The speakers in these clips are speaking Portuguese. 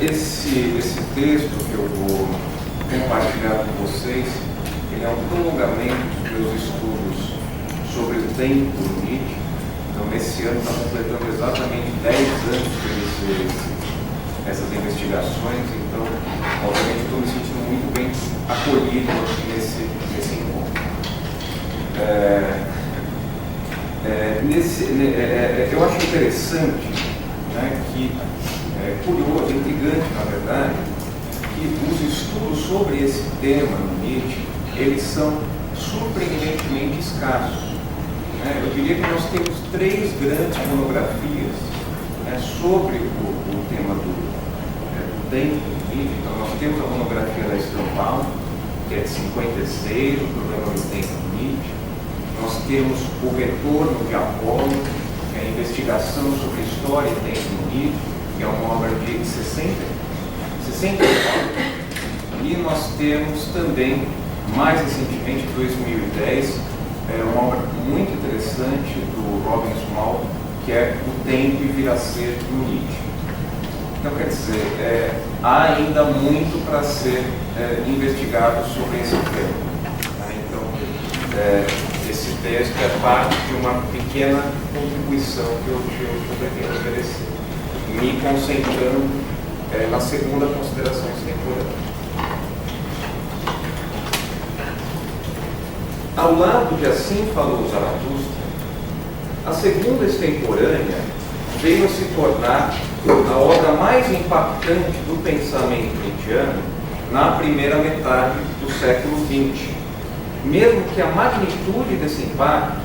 Esse texto que eu vou compartilhar com vocês, ele é um prolongamento dos meus estudos sobre o tempo do Nietzsche. Então, nesse ano está completando exatamente 10 anos que eu iniciei essas investigações. Então, obviamente, estou me sentindo muito bem acolhido nesse encontro. Eu acho interessante, né, que curioso, intrigante, na verdade, que os estudos sobre esse tema no Nietzsche, eles são surpreendentemente escassos. Eu diria que nós temos 3 grandes monografias, né, sobre o tema do tempo do Nietzsche. Então, nós temos a monografia da Strombal, que é de 56, o problema do tempo do Nietzsche. Nós temos o retorno de Apolo, que é a investigação sobre a história e tempo do Nietzsche, que é uma obra de 69. E nós temos também, mais recentemente, 2010, uma obra muito interessante do Robin Small, que é O Tempo e Vir a Ser do Nietzsche. Então, quer dizer, há ainda muito para ser investigado sobre esse tema. Então, esse texto é parte de uma pequena contribuição que eu pretendo oferecer, me concentrando na segunda consideração extemporânea. Ao lado de Assim Falou Zaratustra, a segunda extemporânea veio a se tornar a obra mais impactante do pensamento nietzschiano na primeira metade do século XX, mesmo que a magnitude desse impacto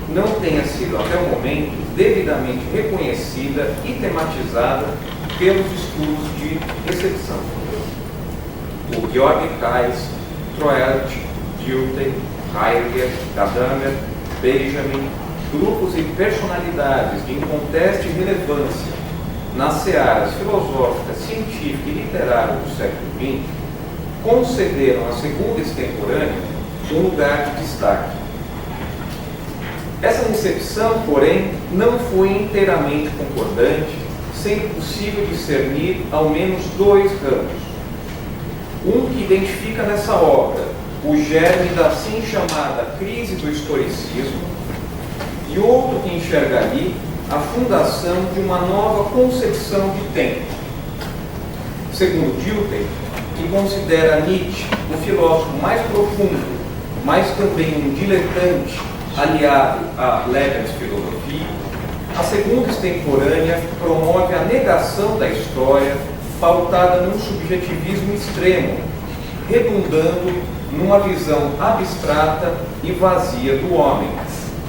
não tenha sido, até o momento, devidamente reconhecida e tematizada pelos estudos de recepção. O Georg Kais, Troelt, Dilthey, Heidegger, Gadamer, Benjamin, grupos e personalidades de inconteste relevância nas searas filosófica, científica e literária do século XX concederam à segunda extemporânea um lugar de destaque. Essa recepção, porém, não foi inteiramente concordante, sendo possível discernir ao menos 2 ramos. Um que identifica nessa obra o germe da assim chamada crise do historicismo, e outro que enxerga ali a fundação de uma nova concepção de tempo. Segundo Dilthey, que considera Nietzsche o filósofo mais profundo, mas também um diletante aliado à Lebensfilosofia, a segunda extemporânea promove a negação da história pautada num subjetivismo extremo, redundando numa visão abstrata e vazia do homem.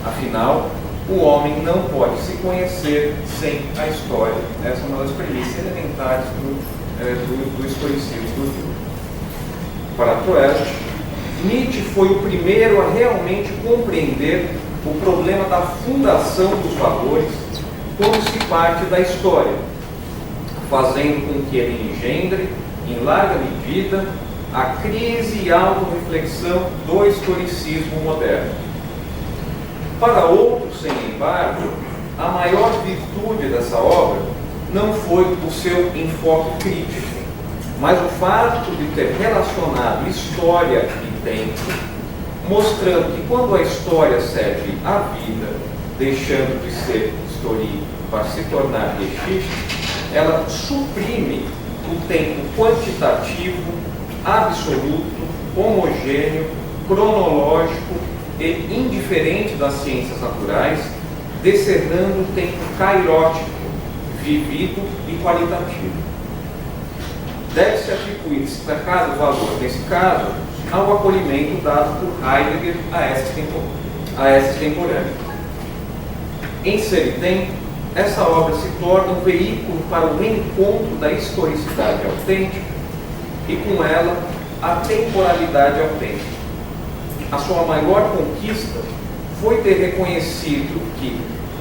Afinal, o homem não pode se conhecer sem a história. Essa é uma das premissas elementares do historicismo. Para Troelt, Nietzsche foi o primeiro a realmente compreender o problema da fundação dos valores quando se parte da história, fazendo com que ele engendre, em larga medida, a crise e autorreflexão do historicismo moderno. Para outros, sem embargo, a maior virtude dessa obra não foi o seu enfoque crítico, mas o fato de ter relacionado história e tempo, mostrando que quando a história serve à vida, deixando de ser história para se tornar Geschichte, ela suprime o tempo quantitativo, absoluto, homogêneo, cronológico e indiferente das ciências naturais, decernando um tempo kairótico, vivido e qualitativo. Deve-se atribuir destacado valor, nesse caso, ao acolhimento dado por Heidegger a essa extemporânea. Em Ser e Tempo, essa obra se torna um veículo para o reencontro da historicidade autêntica e, com ela, a temporalidade autêntica. A sua maior conquista foi ter reconhecido que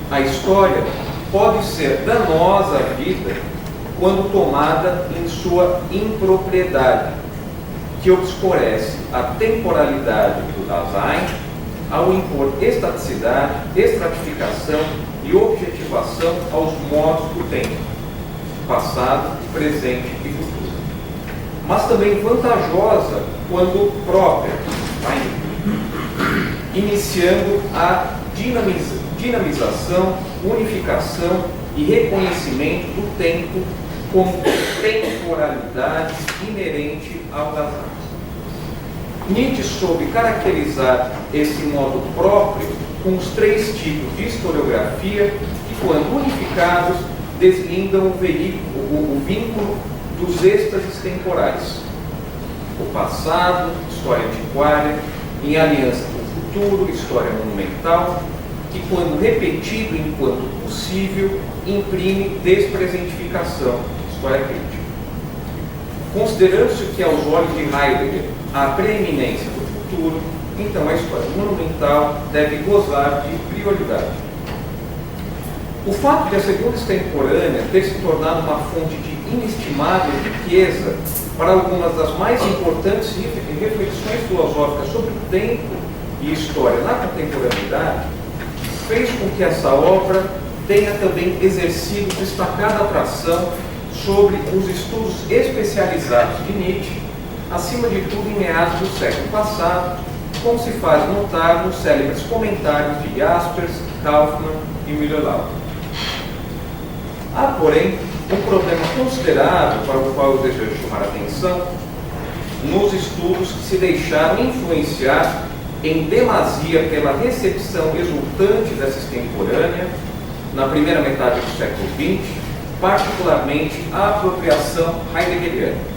a história pode ser danosa à vida quando tomada em sua impropriedade, que obscurece a temporalidade do Dasein ao impor estaticidade, estratificação e objetivação aos modos do tempo, passado, presente e futuro. Mas também vantajosa quando própria, iniciando a dinamização, unificação e reconhecimento do tempo como temporalidade inerente ao das artes. Nietzsche soube caracterizar esse modo próprio com os 3 tipos de historiografia que, quando unificados, deslindam o vínculo dos êxtases temporais. O passado, história antiquária, em aliança com o futuro, história monumental, que, quando repetido enquanto possível, imprime despresentificação, história crítica. Considerando-se que, aos olhos de Heidegger, a preeminência do futuro, então a história monumental deve gozar de prioridade. O fato de a segunda extemporânea ter se tornado uma fonte de inestimável riqueza para algumas das mais importantes reflexões filosóficas sobre o tempo e história na contemporaneidade, fez com que essa obra tenha também exercido destacada atração sobre os estudos especializados de Nietzsche, acima de tudo em meados do século passado, como se faz notar nos célebres comentários de Jaspers, Kaufmann e Müller-Leuchter. Há, porém, um problema considerável para o qual eu desejo chamar a atenção nos estudos que se deixaram influenciar em demasia pela recepção exultante dessa extemporânea na primeira metade do século XX, particularmente a apropriação heideggeriana.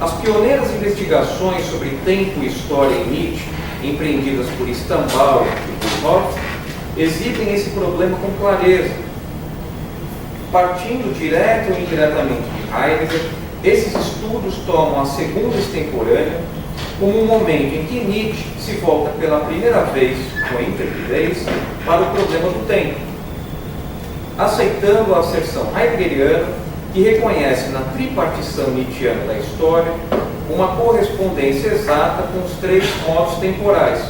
As pioneiras investigações sobre tempo e história em Nietzsche, empreendidas por Stambauer e por Hoff, exibem esse problema com clareza. Partindo direto ou indiretamente de Heidegger, esses estudos tomam a segunda extemporânea como um momento em que Nietzsche se volta pela primeira vez, com intrepidez, para o problema do tempo, aceitando a asserção heideggeriana que reconhece na tripartição nietzschiana da história uma correspondência exata com os 3 modos temporais,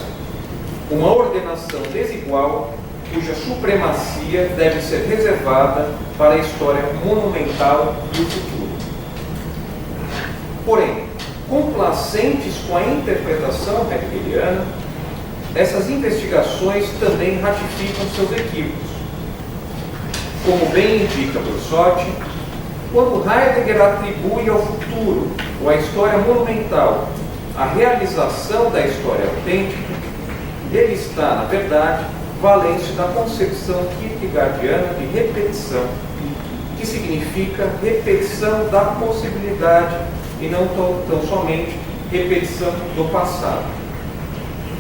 uma ordenação desigual cuja supremacia deve ser reservada para a história monumental e o futuro. Porém, complacentes com a interpretação heideggeriana, essas investigações também ratificam seus equívocos. Como bem indica Borsotti, quando Heidegger atribui ao futuro ou à história monumental a realização da história autêntica, ele está, na verdade, valendo-se da concepção kierkegaardiana de repetição, que significa repetição da possibilidade e não tão somente repetição do passado.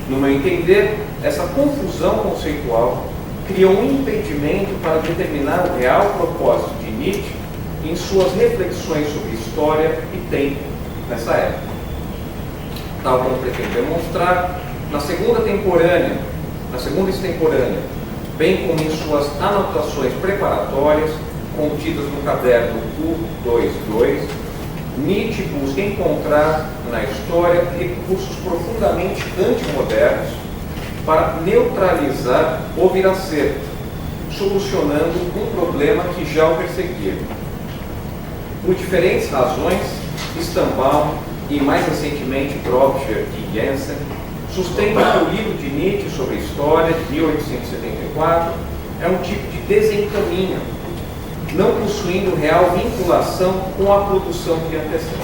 No meu entender, essa confusão conceitual cria um impedimento para determinar o real propósito de Nietzsche em suas reflexões sobre história e tempo nessa época. Tal como pretendo demonstrar, na segunda extemporânea, bem como em suas anotações preparatórias, contidas no caderno U22, Nietzsche busca encontrar na história recursos profundamente antimodernos para neutralizar ou vir a ser, solucionando um problema que já o perseguia. Por diferentes razões, Stambauer e, mais recentemente, Grobscher e Jensen sustentam que o livro de Nietzsche sobre a história, de 1874, é um tipo de desencaminho, não possuindo real vinculação com a produção que antecede.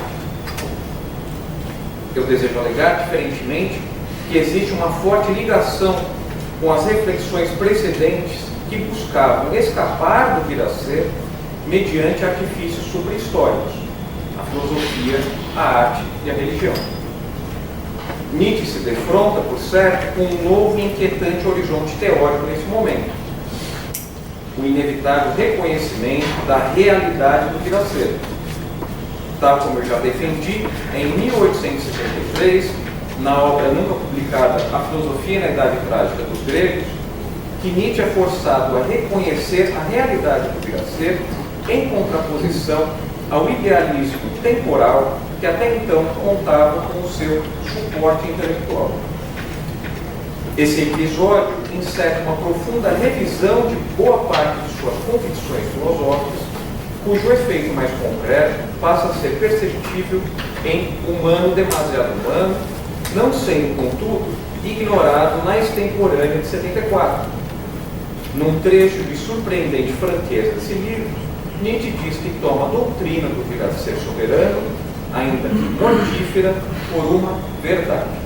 Eu desejo alegar, diferentemente, que existe uma forte ligação com as reflexões precedentes que buscavam escapar do vir a ser mediante artifícios sobre-históricos, a filosofia, a arte e a religião. Nietzsche se defronta, por certo, com um novo e inquietante horizonte teórico nesse momento: o inevitável reconhecimento da realidade do vir a ser. Tal como eu já defendi, em 1873, na obra nunca publicada A Filosofia na Idade Trágica dos Gregos, que Nietzsche é forçado a reconhecer a realidade do vir a ser em contraposição ao idealismo temporal que até então contava com o seu suporte intelectual. Esse episódio encerra uma profunda revisão de boa parte de suas convicções filosóficas, cujo efeito mais concreto passa a ser perceptível em humano demasiado humano, não sendo, contudo, ignorado na extemporânea de 74. Num trecho de surpreendente franqueza desse livro, Nietzsche diz que toma a doutrina do vir a ser soberano, ainda que mortífera, por uma verdade.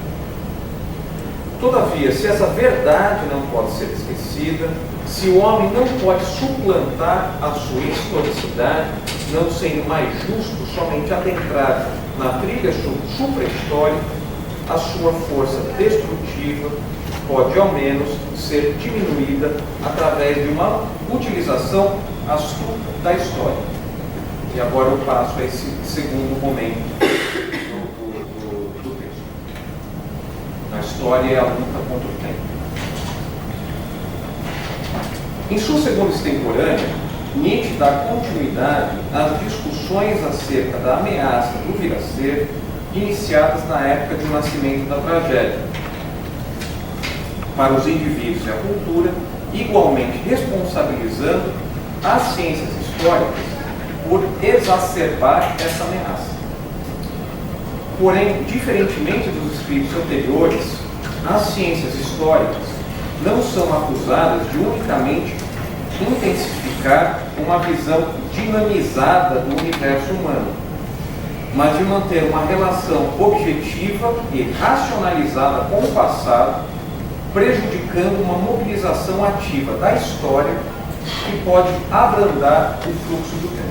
Todavia, se essa verdade não pode ser esquecida, se o homem não pode suplantar a sua historicidade, não sendo mais justo somente adentrar na trilha supra-histórica, a sua força destrutiva pode ao menos ser diminuída através de uma utilização astuta da história. E agora eu passo a esse segundo momento do texto. A história é a luta contra o tempo. Em sua segunda extemporânea, Nietzsche dá continuidade às discussões acerca da ameaça do vir a ser iniciadas na época do nascimento da tragédia. Para os indivíduos e a cultura, igualmente responsabilizando as ciências históricas por exacerbar essa ameaça. Porém, diferentemente dos escritos anteriores, as ciências históricas não são acusadas de unicamente intensificar uma visão dinamizada do universo humano, mas de manter uma relação objetiva e racionalizada com o passado, prejudicando uma mobilização ativa da história que pode abrandar o fluxo do tempo.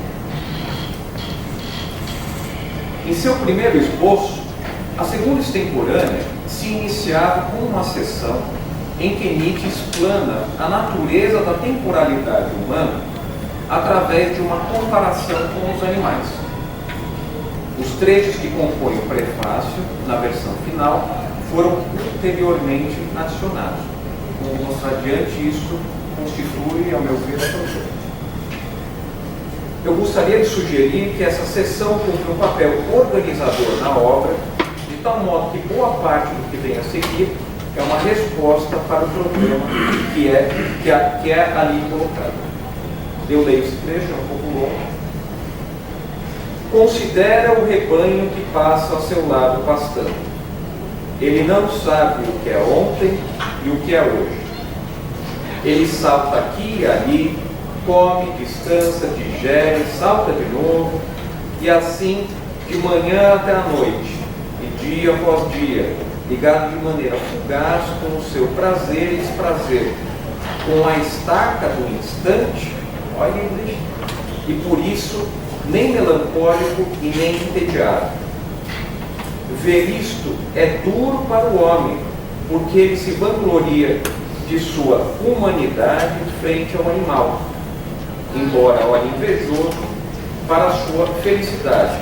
Em seu primeiro esboço, a segunda extemporânea se iniciava com uma sessão em que Nietzsche explana a natureza da temporalidade humana através de uma comparação com os animais. Os trechos que compõem o prefácio, na versão final, foram ulteriormente adicionados. Como mostrar adiante, isso constitui, ao meu ver, a projeto. Eu gostaria de sugerir que essa sessão cumpra um papel organizador na obra, de tal modo que boa parte do que vem a seguir é uma resposta para o problema que é ali colocado. Eu leio esse trecho, é um pouco longo. Considera o rebanho que passa ao seu lado pastando. Ele não sabe o que é ontem e o que é hoje. Ele salta aqui e ali, come, descansa, digere, salta de novo, e assim de manhã até a noite, e dia após dia, ligado de maneira fugaz com o seu prazer e desprazer, com a estaca do instante, olha isso, e por isso nem melancólico e nem entediado. Ver isto é duro para o homem, porque ele se vangloria de sua humanidade frente ao animal, embora olhe invejoso para a sua felicidade,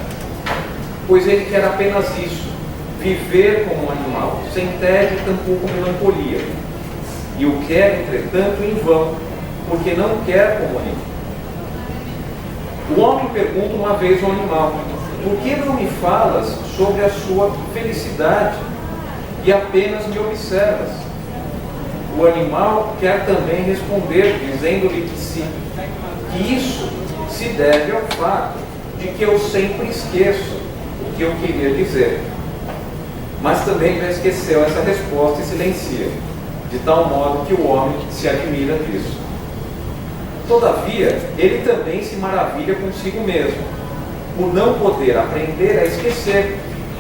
pois ele quer apenas isso, viver como um animal, sem tédio e tampouco melancolia, e o quer, entretanto, em vão, porque não quer como animal. O homem pergunta uma vez ao animal: por que não me falas sobre a sua felicidade e apenas me observas? O animal quer também responder, dizendo-lhe que isso se deve ao fato de que eu sempre esqueço o que eu queria dizer. Mas também já esqueceu essa resposta e silencia, de tal modo que o homem se admira disso. Todavia, ele também se maravilha consigo mesmo, por não poder aprender a esquecer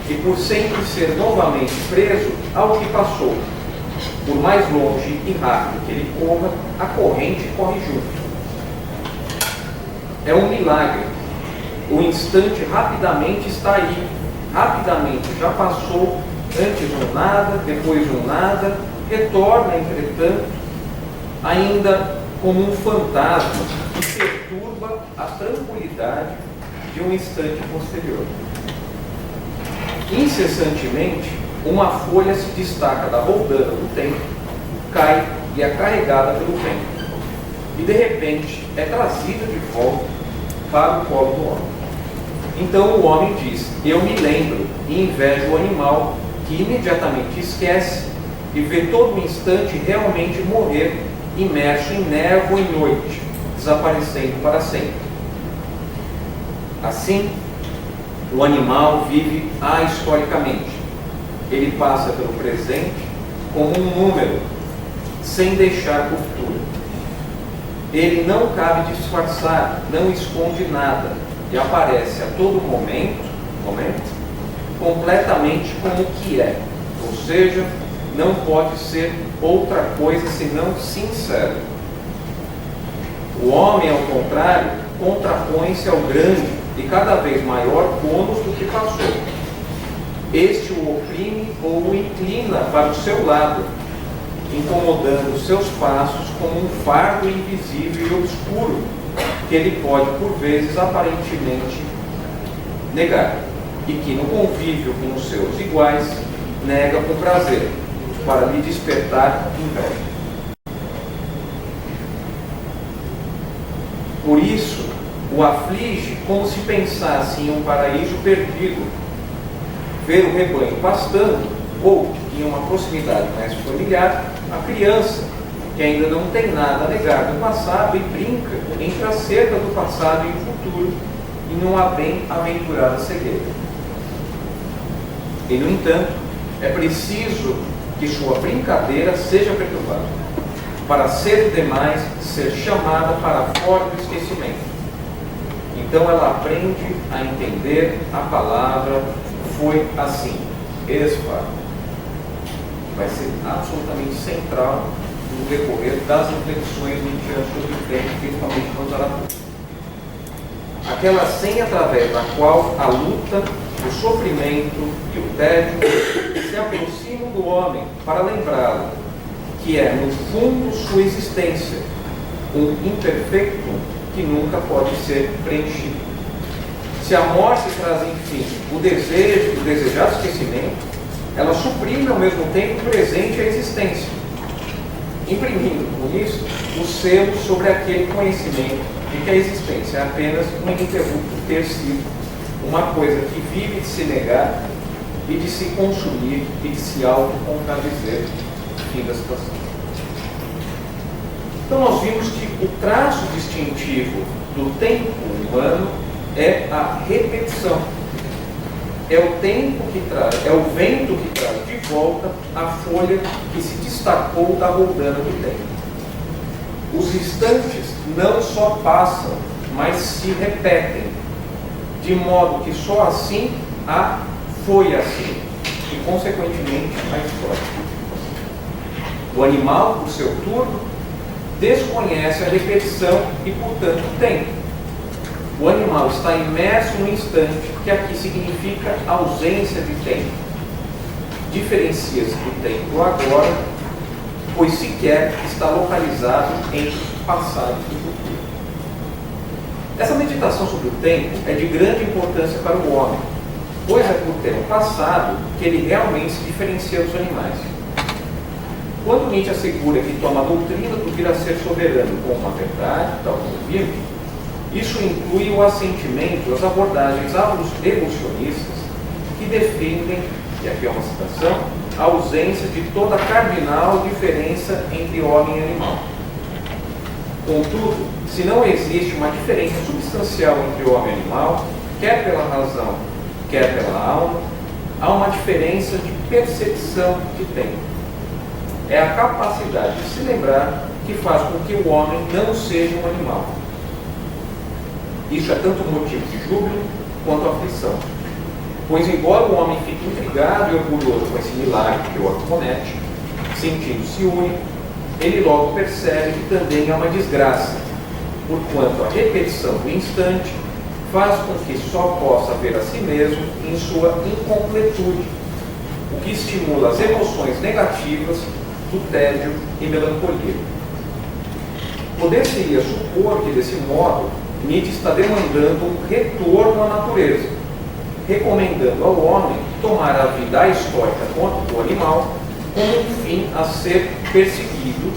e por sempre ser novamente preso ao que passou. Por mais longe e rápido que ele corra, a corrente corre junto. É um milagre. O instante rapidamente está aí, rapidamente já passou, antes um nada, depois um nada, retorna, entretanto, ainda como um fantasma que perturba a tranquilidade de um instante posterior. Incessantemente, uma folha se destaca da roldana do tempo, cai e é carregada pelo vento, e de repente é trazida de volta para o colo do homem. Então o homem diz: eu me lembro, e invejo o animal que imediatamente esquece e vê todo o instante realmente morrer, imerso em névoa e noite, desaparecendo para sempre. Assim, o animal vive ahistoricamente. Ele passa pelo presente como um número, sem deixar para o futuro. Ele não cabe disfarçar, não esconde nada e aparece a todo momento, completamente como o que é. Ou seja, não pode ser outra coisa senão sincero. O homem, ao contrário, contrapõe-se ao grande e cada vez maior cônus do que passou. Este o oprime ou o inclina para o seu lado, incomodando seus passos como um fardo invisível e obscuro, que ele pode, por vezes, aparentemente negar, e que no convívio com os seus iguais, nega com prazer, para lhe despertar inveja. Por isso, o aflige como se pensasse em um paraíso perdido, ver o rebanho pastando, ou, em uma proximidade mais familiar, a criança, que ainda não tem nada a negar do passado e brinca entre a cerca do passado e o futuro, e numa bem-aventurada cegueira. E, no entanto, é preciso que sua brincadeira seja perturbada, para ser demais ser chamada para fora do esquecimento. Então ela aprende a entender a palavra foi assim, espa. Vai ser absolutamente central no decorrer das reflexões nietzschianas sobre o tempo, principalmente no Zaratustra. Aquela senha através da qual a luta, o sofrimento e o tédio se aproximam do homem para lembrá-lo que é, no fundo, sua existência, um imperfeito que nunca pode ser preenchido. Se a morte traz, enfim, o desejo, o desejado esquecimento, ela suprime ao mesmo tempo o presente e a existência, imprimindo, com isso, o selo sobre aquele conhecimento de que a existência é apenas um ininterrupto ter sido, uma coisa que vive de se negar e de se consumir e de se autocontradizer. Fim da situação. Então nós vimos que o traço distintivo do tempo humano é a repetição. É o tempo que traz, é o vento que traz de volta a folha que se destacou da roldana do tempo. Os instantes não só passam, mas se repetem, de modo que só assim a foi assim, e consequentemente a história. O animal, por seu turno, desconhece a repetição e, portanto, o tempo. O animal está imerso no instante, que aqui significa ausência de tempo. Diferencia-se do tempo agora, pois sequer está localizado entre passado e futuro. Essa meditação sobre o tempo é de grande importância para o homem, pois é por ter um passado que ele realmente se diferencia dos animais. Quando Nietzsche assegura que toma a doutrina do vir a ser soberano como uma verdade, tal como vive, isso inclui o assentimento às abordagens evolucionistas que defendem, e aqui é uma citação, a ausência de toda cardinal diferença entre homem e animal. Contudo, se não existe uma diferença substancial entre homem e animal, quer pela razão, quer pela alma, há uma diferença de percepção de tempo. É a capacidade de se lembrar que faz com que o homem não seja um animal. Isso é tanto motivo de júbilo quanto aflição. Pois, embora o homem fique intrigado e orgulhoso com esse milagre que o acomete, sentindo-se único, ele logo percebe que também é uma desgraça, porquanto a repetição do instante faz com que só possa ver a si mesmo em sua incompletude, o que estimula as emoções negativas do tédio e melancolia. Poder-se-ia supor que, desse modo, Nietzsche está demandando um retorno à natureza, recomendando ao homem tomar a vida ahistórica do animal como um fim a ser perseguido,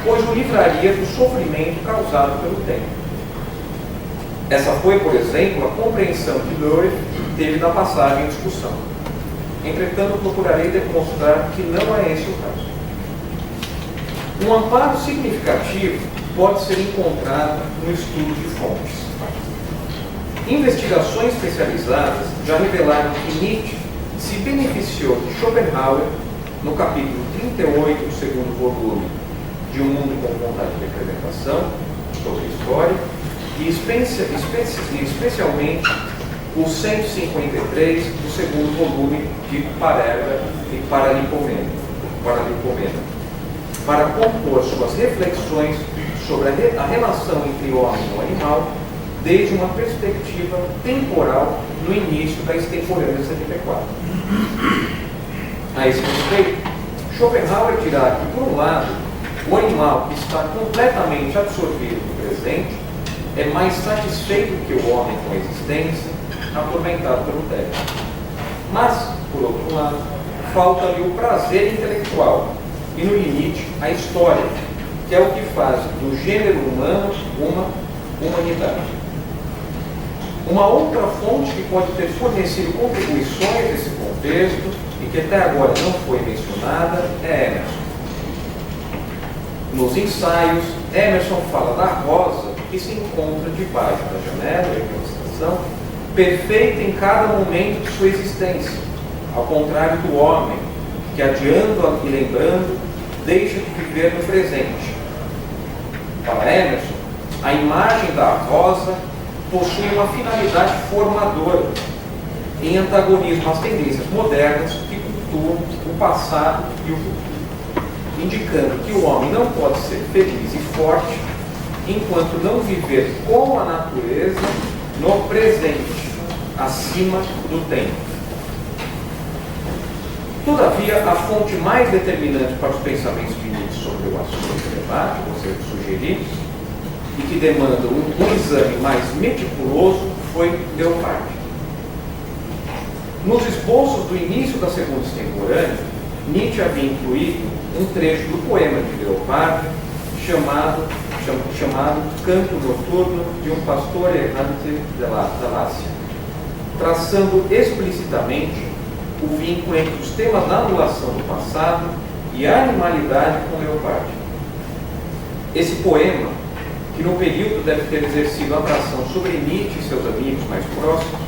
pois o livraria do sofrimento causado pelo tempo. Essa foi, por exemplo, a compreensão que Loewe teve da passagem em discussão. Entretanto, procurarei demonstrar que não é esse o caso. Um amparo significativo pode ser encontrado no estudo de fontes. Investigações especializadas já revelaram que Nietzsche se beneficiou de Schopenhauer no capítulo 38 do segundo volume de Um Mundo com Vontade de Representação, sobre história, e especialmente o 153 do segundo volume de Parerga e Paralipomena, para compor suas reflexões sobre a relação entre o homem e o animal desde uma perspectiva temporal no início da extemporânea 74. A esse respeito, Schopenhauer dirá que, por um lado, o animal que está completamente absorvido no presente é mais satisfeito que o homem com a existência, atormentado pelo tédio. Mas, por outro lado, falta-lhe o prazer intelectual e, no limite, a história, que é o que faz do gênero humano uma humanidade. Uma outra fonte que pode ter fornecido contribuições nesse contexto e que até agora não foi mencionada é Emerson. Nos ensaios, Emerson fala da rosa que se encontra debaixo da janela, de ilustração, perfeita em cada momento de sua existência, ao contrário do homem, que adiando e lembrando, deixa de viver no presente. Para Emerson, a imagem da rosa possui uma finalidade formadora, em antagonismo às tendências modernas que cultuam o passado e o futuro, indicando que o homem não pode ser feliz e forte enquanto não viver com a natureza no presente, acima do tempo. Todavia, a fonte mais determinante para os pensamentos de Nietzsche sobre o assunto de debate, você sugeriu, e que demanda um exame mais meticuloso, foi Leopardi. Nos esboços do início da segunda extemporânea, Nietzsche havia incluído um trecho do poema de Leopardi chamado Canto Noturno de um Pastor Errante da Lácia, traçando explicitamente o vínculo entre os temas da anulação do passado e a animalidade com Leopardi. Esse poema, que no período deve ter exercido atração sobre Nietzsche e seus amigos mais próximos,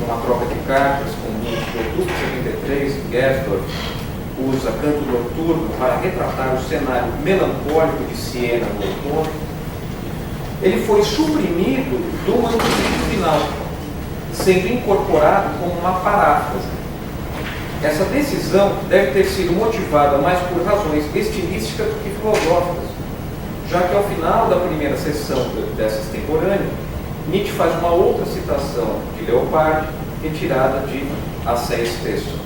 numa troca de cartas com Nietzsche em outubro de 73, Gersdorff usa Canto Noturno para retratar o cenário melancólico de Siena no outono, ele foi suprimido do manuscrito final, sendo incorporado como uma paráfrase. Essa decisão deve ter sido motivada mais por razões estilísticas do que filosóficas, já que ao final da primeira sessão dessa extemporânea, Nietzsche faz uma outra citação de Leopardi, retirada de Asséis Texto.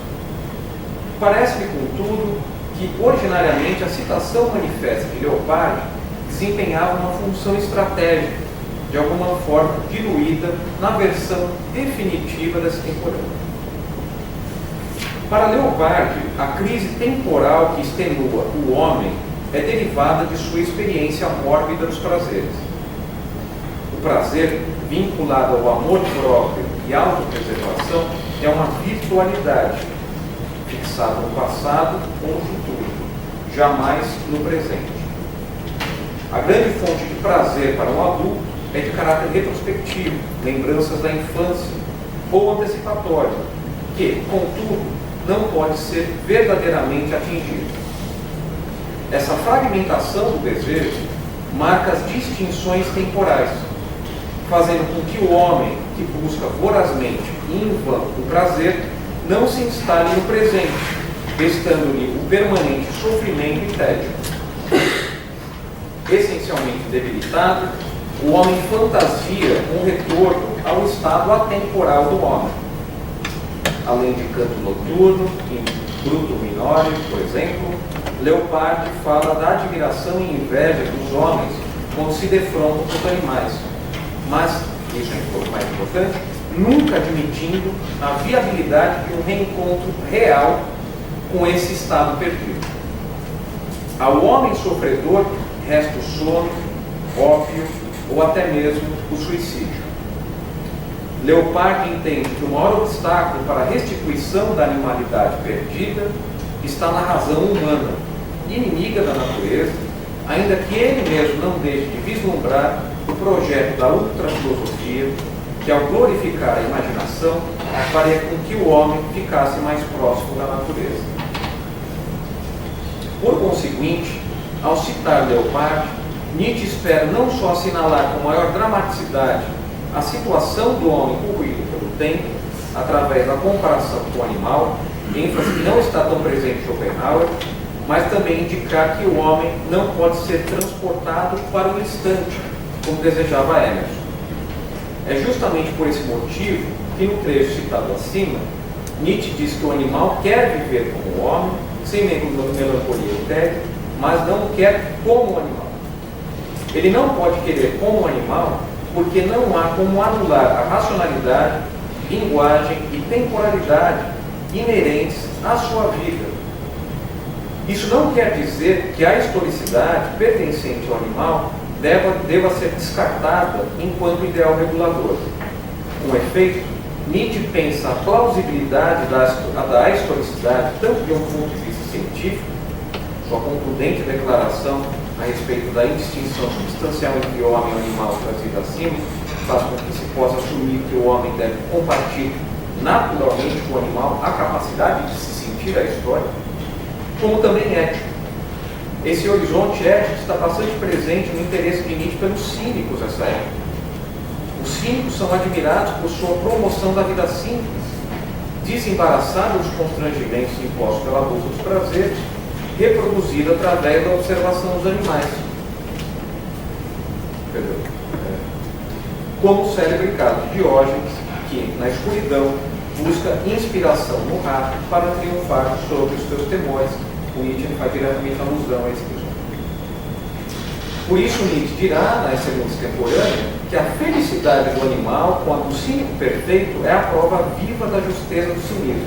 Parece-me, contudo, que originariamente a citação manifesta de Leopardi desempenhava uma função estratégica, de alguma forma diluída na versão definitiva dessa extemporânea. Para Leopardi, a crise temporal que extenua o homem é derivada de sua experiência mórbida dos prazeres. O prazer, vinculado ao amor próprio e à autopreservação, é uma virtualidade, fixada no passado ou no futuro, jamais no presente. A grande fonte de prazer para um adulto é de caráter retrospectivo, lembranças da infância ou antecipatório, que, contudo, não pode ser verdadeiramente atingido. Essa fragmentação do desejo marca as distinções temporais, fazendo com que o homem que busca vorazmente e em vão o prazer não se instale no presente, restando-lhe o permanente sofrimento e tédio. Essencialmente debilitado, o homem fantasia um retorno ao estado atemporal do homem. Além de Canto Noturno, em Bruto Minore, por exemplo, Leopardi fala da admiração e inveja dos homens quando se defrontam com os animais, mas, isso é um pouco mais importante, nunca admitindo a viabilidade de um reencontro real com esse estado perdido. Ao homem sofredor resta o sono, ópio ou até mesmo o suicídio. Leopardi entende que o maior obstáculo para a restituição da animalidade perdida está na razão humana, inimiga da natureza, ainda que ele mesmo não deixe de vislumbrar o projeto da ultrafilosofia que, ao glorificar a imaginação, faria com que o homem ficasse mais próximo da natureza. Por conseguinte, ao citar Leopardi, Nietzsche espera não só assinalar com maior dramaticidade a situação do homem corroído pelo tempo, através da comparação com o animal, ênfase que não está tão presente em Schopenhauer, mas também indicar que o homem não pode ser transportado para o instante, como desejava Emerson. É justamente por esse motivo que, no trecho citado acima, Nietzsche diz que o animal quer viver como o homem, sem melancolia e tédio, mas não o quer como o animal. Ele não pode querer como o animal, porque não há como anular a racionalidade, linguagem e temporalidade inerentes à sua vida. Isso não quer dizer que a historicidade pertencente ao animal deva ser descartada enquanto ideal regulador. Com efeito, Nietzsche pensa a plausibilidade da historicidade tanto de um ponto de vista científico, sua concludente declaração a respeito da indistinção substancial entre homem e animal trazida acima, faz com que se possa assumir que o homem deve compartilhar naturalmente com o animal a capacidade de se sentir a história, como também ético. Esse horizonte ético está bastante presente no interesse de Nietzsche pelos cínicos nessa época. Os cínicos são admirados por sua promoção da vida simples, desembaraçada dos constrangimentos impostos pela busca dos prazeres, reproduzida através da observação dos animais. Como o célebre caso de Diógenes, que, na escuridão, busca inspiração no rato para triunfar sobre os seus temores. O Nietzsche faz diretamente alusão a esse episódio. Por isso, Nietzsche dirá, na segunda extemporânea, que a felicidade do animal, com a do cínico perfeito, é a prova viva da justeza do cinismo.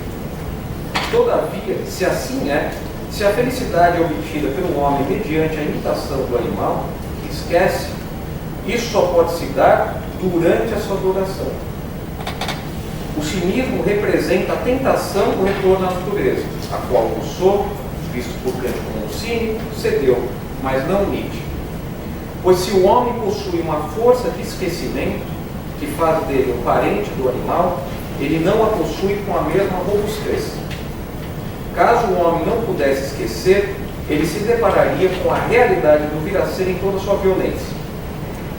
Todavia, se assim é, se a felicidade é obtida pelo homem mediante a imitação do animal, que esquece, isso só pode se dar durante a sua duração. O cinismo representa a tentação do retorno à natureza, a qual Rousseau, visto por Kant como um cínico, cedeu, mas não Nietzsche. Pois se o homem possui uma força de esquecimento, que faz dele um parente do animal, ele não a possui com a mesma robustez. Caso o homem não pudesse esquecer, ele se depararia com a realidade do vir a ser em toda a sua violência.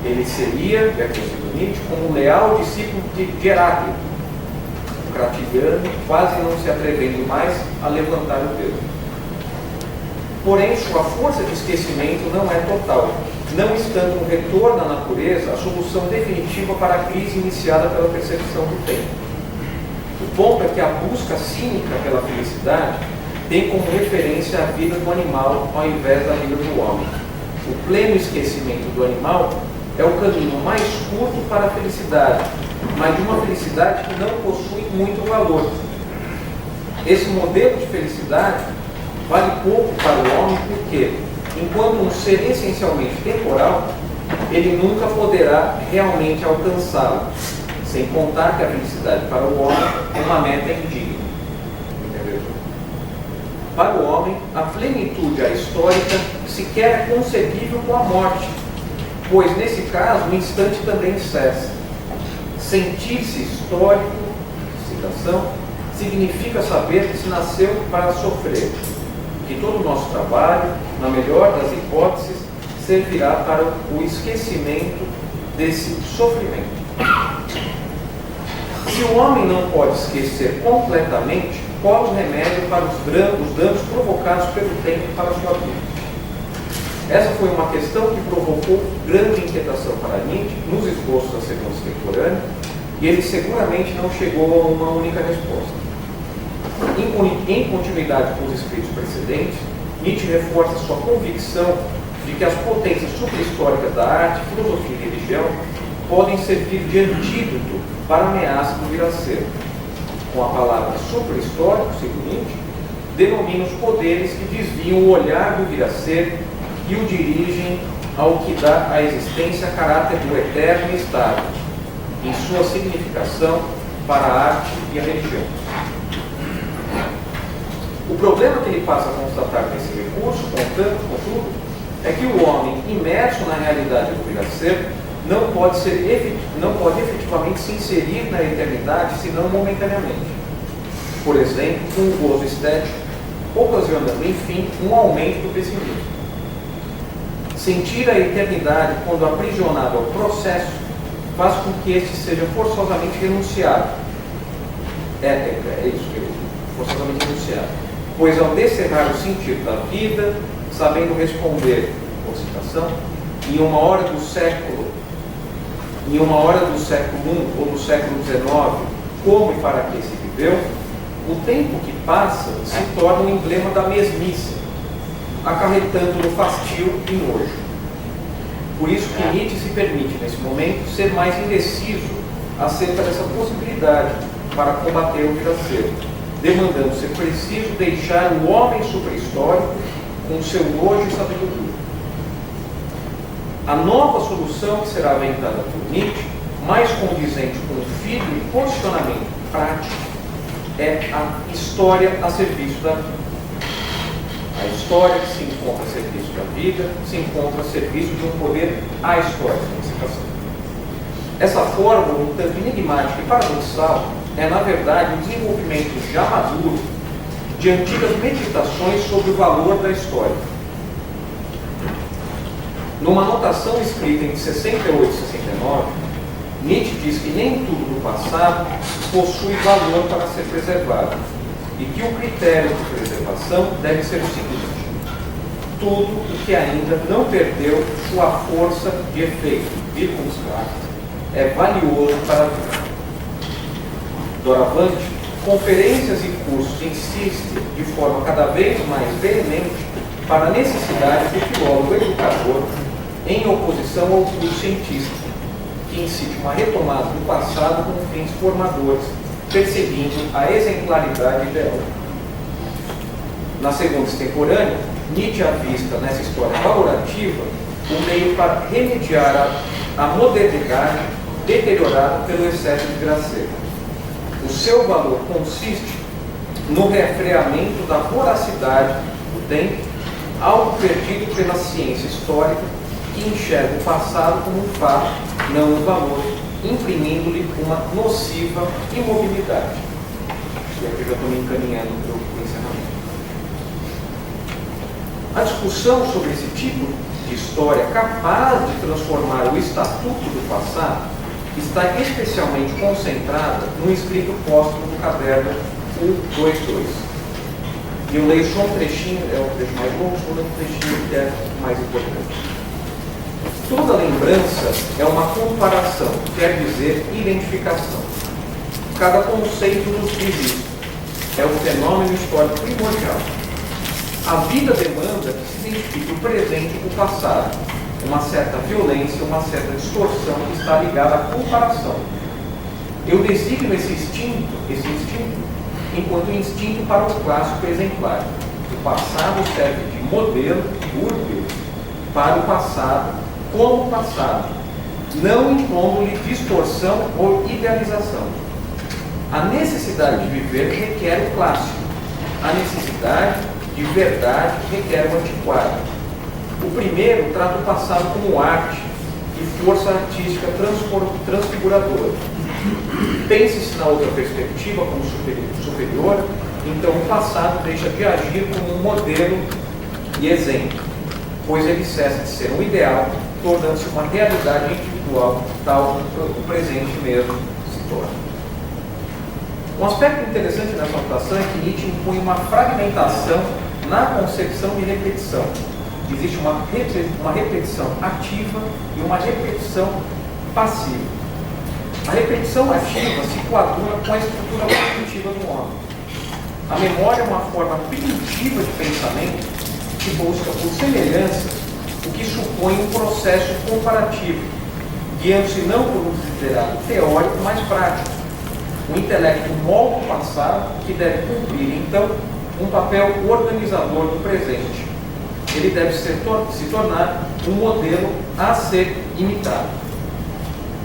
Ele seria, de acordo com Nietzsche, como um leal discípulo de Heráclito, um cratiano, quase não se atrevendo mais a levantar o dedo. Porém, sua força de esquecimento não é total, não estando no retorno à natureza a solução definitiva para a crise iniciada pela percepção do tempo. O ponto é que a busca cínica pela felicidade tem como referência a vida do animal ao invés da vida do homem. O pleno esquecimento do animal é o caminho mais curto para a felicidade, mas de uma felicidade que não possui muito valor. Esse modelo de felicidade vale pouco para o homem porque, enquanto um ser essencialmente temporal, ele nunca poderá realmente alcançá-lo, sem contar que a felicidade para o homem é uma meta indigna. Entendeu? Para o homem, a plenitude histórica sequer é concebível com a morte, pois nesse caso o instante também cessa. Sentir-se histórico, citação, significa saber que se nasceu para sofrer, que todo o nosso trabalho, na melhor das hipóteses, servirá para o esquecimento desse sofrimento. Se o homem não pode esquecer completamente, qual o remédio para os danos provocados pelo tempo para a sua vida? Essa foi uma questão que provocou grande inquietação para Nietzsche nos esboços da segunda extemporânea, e ele seguramente não chegou a uma única resposta. Em continuidade com os escritos precedentes, Nietzsche reforça sua convicção de que as potências suprahistóricas da arte, filosofia e religião podem servir de antídoto para a ameaça do vir a ser. Com a palavra suprahistórico, segundo Nietzsche, denomina os poderes que desviam o olhar do vir a ser e o dirigem ao que dá à existência caráter do eterno e estável, em sua significação para a arte e a religião. O problema que ele passa a constatar nesse recurso, contudo, é que o homem, imerso na realidade do vir a ser, não pode efetivamente se inserir na eternidade, senão momentaneamente. Por exemplo, com o gozo estético, ocasionando, enfim, um aumento do pessimismo. Sentir a eternidade quando aprisionado ao processo faz com que este seja forçosamente renunciado. É isso que eu digo, forçosamente renunciado. Pois ao descerrar o sentido da vida, sabendo responder, por citação, em uma hora do século I ou do século XIX, como e para que se viveu, o tempo que passa se torna um emblema da mesmice, acarretando no fastio e nojo. Por isso que Nietzsche se permite, nesse momento, ser mais indeciso acerca dessa possibilidade para combater o vir a ser, demandando ser preciso deixar o homem suprahistórico com seu nojo e sabedoria. A nova solução que será aventada por Nietzsche, mais condizente com o firme posicionamento prático, é a história a serviço da vida. A história que se encontra a serviço da vida, se encontra a serviço de um poder à história. Essa fórmula, um tanto enigmática e paradoxal, é, na verdade, um desenvolvimento já maduro de antigas meditações sobre o valor da história. Numa anotação escrita em 68 e 69, Nietzsche diz que nem tudo do passado possui valor para ser preservado e que o critério de preservação deve ser o seguinte: tudo o que ainda não perdeu sua força de efeito, é valioso para a vida. Doravante, conferências e cursos insistem de forma cada vez mais veemente para a necessidade do filósofo educador em oposição ao culto científico, que incite uma retomada do passado com fins formadores, perseguindo a exemplaridade ideal. Na segunda extemporânea, Nietzsche avista nessa história valorativa o meio para remediar a modernidade deteriorada pelo excesso de gracejo. O seu valor consiste no refreamento da voracidade do tempo, algo perdido pela ciência histórica, que enxerga o passado como um fato, não um valor, imprimindo-lhe uma nociva imobilidade. E aqui já estou me encaminhando para o encerramento. A discussão sobre esse tipo de história capaz de transformar o estatuto do passado está especialmente concentrada no escrito póstumo do caderno 122. E eu leio só um trechinho, é o trecho mais longo, só um trechinho que é mais importante. Toda lembrança é uma comparação, quer dizer identificação. Cada conceito nos diz isso. É um fenômeno histórico primordial. A vida demanda que se identifique o presente com o passado. Uma certa violência, uma certa distorção que está ligada à comparação. Eu designo esse instinto enquanto instinto para o clássico exemplar. O passado serve de modelo, urbe, para o passado, como passado, não impondo-lhe distorção ou idealização. A necessidade de viver requer o clássico. A necessidade de verdade requer o antiquário. O primeiro trata o passado como arte e força artística transfiguradora. Pense-se na outra perspectiva como superior, então o passado deixa de agir como um modelo e exemplo, pois ele cessa de ser um ideal, tornando-se uma realidade individual, tal como o presente mesmo se torna. Um aspecto interessante nessa anotação é que Nietzsche impõe uma fragmentação na concepção de repetição. Existe uma repetição ativa e uma repetição passiva. A repetição ativa se coaduna com a estrutura cognitiva do homem. A memória é uma forma primitiva de pensamento que busca por semelhança o que supõe um processo comparativo, guiando-se não por um desiderado teórico, mas prático. O intelecto molda o passado, que deve cumprir, então, um papel organizador do presente. Ele deve se tornar um modelo a ser imitado.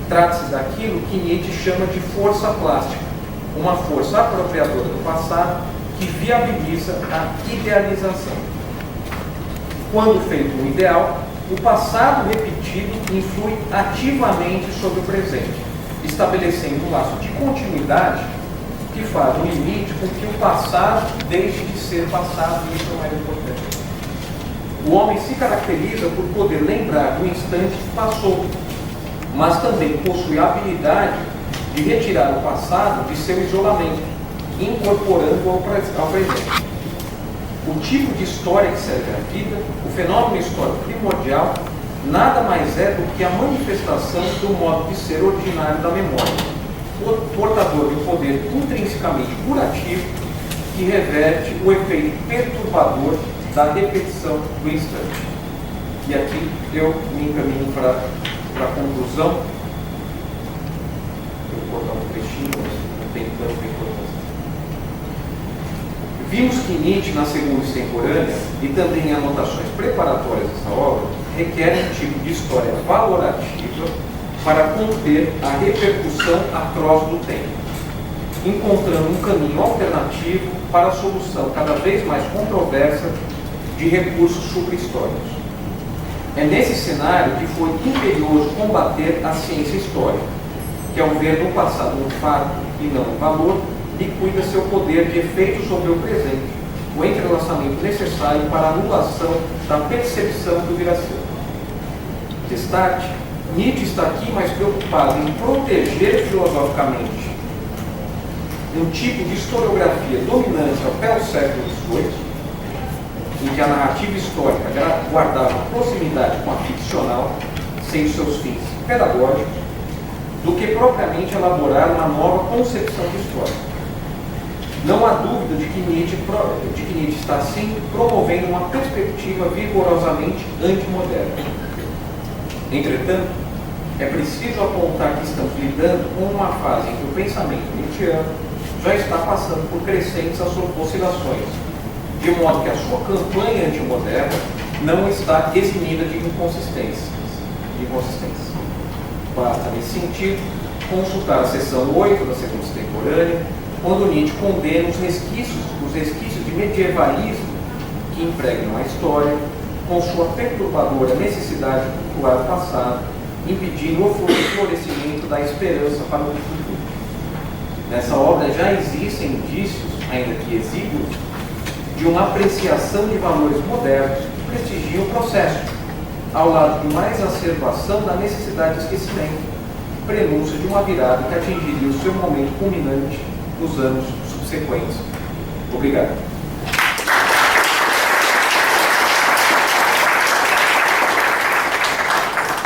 Trata-se daquilo que Nietzsche chama de força plástica, uma força apropriadora do passado que viabiliza a idealização. Quando feito um ideal, O passado repetido influi ativamente sobre o presente, estabelecendo um laço de continuidade que faz um limite com que o passado deixe de ser passado, e isso é o mais importante. O homem se caracteriza por poder lembrar do instante que passou, mas também possui a habilidade de retirar o passado de seu isolamento, incorporando-o ao presente. O tipo de história que serve à vida, o fenômeno histórico primordial, nada mais é do que a manifestação do modo de ser ordinário da memória, portador de um poder intrinsecamente curativo que reverte o efeito perturbador da repetição do instante. E aqui eu me encaminho para a conclusão. Eu vou cortar um trechinho, mas não tem tanta importância. Vimos que Nietzsche, na segunda extemporânea, e também em anotações preparatórias dessa obra, requerem um tipo de história valorativa para conter a repercussão atroz do tempo, encontrando um caminho alternativo para a solução cada vez mais controversa de recursos suprahistóricos. É nesse cenário que foi imperioso combater a ciência histórica, que, ao ver no passado um fato e não um valor, liquida seu poder de efeito sobre o presente, o entrelaçamento necessário para a anulação da percepção do vir a ser. Destaque, Nietzsche está aqui mais preocupado em proteger filosoficamente um tipo de historiografia dominante até o século XVIII, em que a narrativa histórica guardava proximidade com a ficcional, sem os seus fins pedagógicos, do que propriamente elaborar uma nova concepção de história. Não há dúvida de que Nietzsche está, sim, promovendo uma perspectiva vigorosamente antimoderna. Entretanto, é preciso apontar que estamos lidando com uma fase em que o pensamento nietzschiano já está passando por crescentes oscilações, de modo que a sua campanha antimoderna não está eximida de inconsistências. Basta, nesse sentido, consultar a seção 8 da segunda extemporânea, quando Nietzsche condena os resquícios de medievalismo que impregnam a história, com sua perturbadora necessidade de cultuar o passado, impedindo o florescimento da esperança para o futuro. Nessa obra já existem indícios, ainda que exíguos, de uma apreciação de valores modernos que prestigiam o processo, ao lado de uma exacerbação da necessidade de esquecimento, prenúncio de uma virada que atingiria o seu momento culminante nos anos subsequentes. Obrigado.